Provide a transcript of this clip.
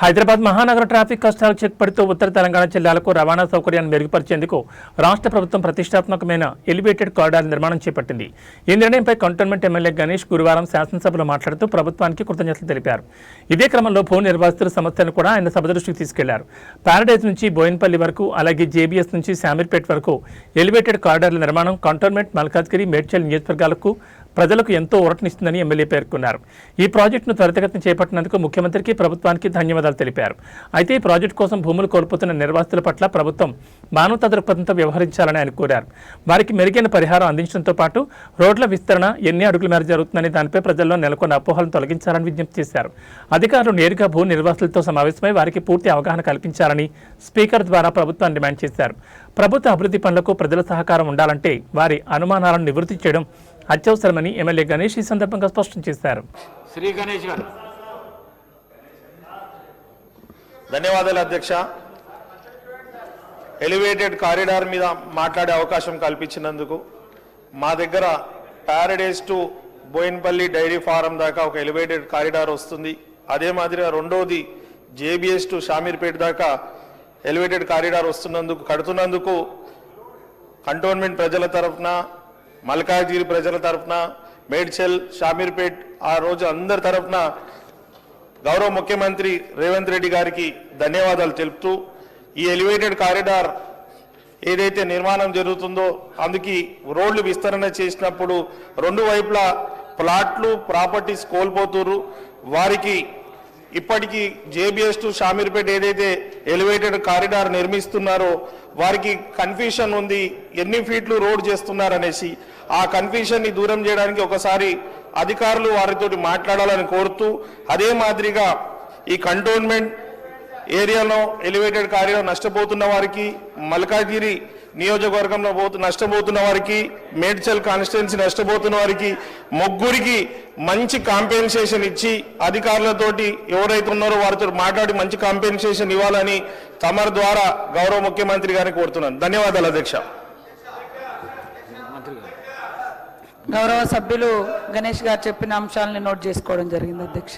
హైదరాబాద్ మహానగర traffic కష్టాలు చెక్పడుతూ ఉత్తర తెలంగాణ జిల్లాలకు రవాణా సౌకర్యాన్ని మెరుగుపరిచేందుకు రాష్ట్ర ప్రభుత్వం ప్రతిష్టాత్మకమైన ఎలివేటెడ్ కారిడార్ నిర్మాణం చేపట్టింది. ఈ నిర్ణయంపై కంటోన్మెంట్ ఎమ్మెల్యే గణేష్ గురువారం శాసనసభలో మాట్లాడుతూ ప్రభుత్వానికి కృతజ్ఞతలు తెలిపారు. ఇదే క్రమంలో భూ నిర్వాసితుల సమస్యలను కూడా ఆయన సభ దృష్టికి తీసుకెళ్లారు. పారడైజ్ నుంచి బోయిన్పల్లి వరకు, అలాగే జేబీఎస్ నుంచి శామీర్పేట్ వరకు ఎలివేటెడ్ కారిడార్ల నిర్మాణం కంటోన్మెంట్, మల్కాజ్గిరి, మేడ్చల్ నియోజకవర్గాలకు ప్రజలకు ఎంతో ఊరటనిస్తుందని ఎమ్మెల్యే పేర్కొన్నారు. ఈ ప్రాజెక్టును త్వరితగతిన చేపట్టినందుకు ముఖ్యమంత్రికి, ప్రభుత్వానికి ధన్యవాదాలు తెలిపారు. అయితే ఈ ప్రాజెక్టు కోసం భూములు కోల్పోతున్న నిర్వాసితుల పట్ల ప్రభుత్వం మానవతా దృక్పథంతో వ్యవహరించాలని ఆయన కోరారు. వారికి మెరుగైన పరిహారం అందించడంతో పాటు రోడ్ల విస్తరణ ఎన్ని అడుగుల మేర జరుగుతుందనే దానిపై ప్రజల్లో నెలకొన్న అపోహలను తొలగించాలని విజ్ఞప్తి చేశారు. అధికారులు నేరుగా భూ నిర్వాసితులతో సమావేశమై వారికి పూర్తి అవగాహన కల్పించాలని స్పీకర్ ద్వారా ప్రభుత్వాన్ని డిమాండ్ చేశారు. ప్రభుత్వ అభివృద్ధి పనులకు ప్రజల సహకారం ఉండాలంటే వారి అనుమానాలను నివృత్తి చేయడం అత్యవసరమని ఎమ్మెల్యే గణేష్ ఈ సందర్భంగా స్పష్టం చేశారు. శ్రీ గణేష్ గారు. ధన్యవాదాలు అధ్యక్ష. ఎలివేటెడ్ కారిడార్ మీద మాట్లాడే అవకాశం కల్పించినందుకు. మా దగ్గర Paradise to Bowenpally dairy farm దాకా ఒక ఎలివేటెడ్ కారిడార్ వస్తుంది. అదే మాదిరిగా రెండోది జేబీఎస్ టు షామీర్పేట్ దాకా ఎలివేటెడ్ కారిడార్ కడుతున్నందుకు కంటోన్మెంట్ ప్రజల తరఫున, మల్కాజ్గిరి ప్రజల తరఫున, మేడ్చల్, షామీర్పేట్ ఆ రోజు అందరి తరఫున గౌరవ ముఖ్యమంత్రి రేవంత్ రెడ్డి గారికి ధన్యవాదాలు తెలుపుతూ, ఈ ఎలివేటెడ్ కారిడార్ ఏదైతే నిర్మాణం జరుగుతుందో అందుకు రోడ్లు విస్తరణ చేసినప్పుడు రెండు వైపులా ప్లాట్లు, ప్రాపర్టీస్ కోల్పోతున్నారు. వారికి ఇప్పటికీ జేబీఎస్ టు షామీర్పేట్ ఏదైతే ఎలివేటెడ్ కారిడార్ నిర్మిస్తున్నారో వారికి కన్ఫ్యూషన్ ఉంది, ఎన్ని ఫీట్లు రోడ్ చేస్తున్నారనేసి. ఆ కన్ఫ్యూషన్ని దూరం చేయడానికి ఒకసారి అధికారులు వారితోటి మాట్లాడాలని కోరుతూ, అదే మాదిరిగా ఈ కంటోన్మెంట్ ఏరియాలో ఎలివేటెడ్ కారిడార్ నష్టపోతున్న వారికి, మల్కాజ్గిరి నియోజకవర్గంలో నష్టపోతున్న వారికి, మేడ్చల్ కాన్స్టిట్యున్సీ నష్టపోతున్న వారికి ముగ్గురికి మంచి కాంపెన్సేషన్ ఇచ్చి అధికారులతోటి ఎవరైతే ఉన్నారో వారితో మాట్లాడి మంచి కాంపెన్సేషన్ ఇవ్వాలని తమరి ద్వారా గౌరవ ముఖ్యమంత్రి గారిని కోరుతున్నాను. ధన్యవాదాలు అధ్యక్ష. గౌరవ సభ్యులు గణేష్ గారు చెప్పిన అంశాలను నోట్ చేసుకోవడం జరిగింది అధ్యక్ష.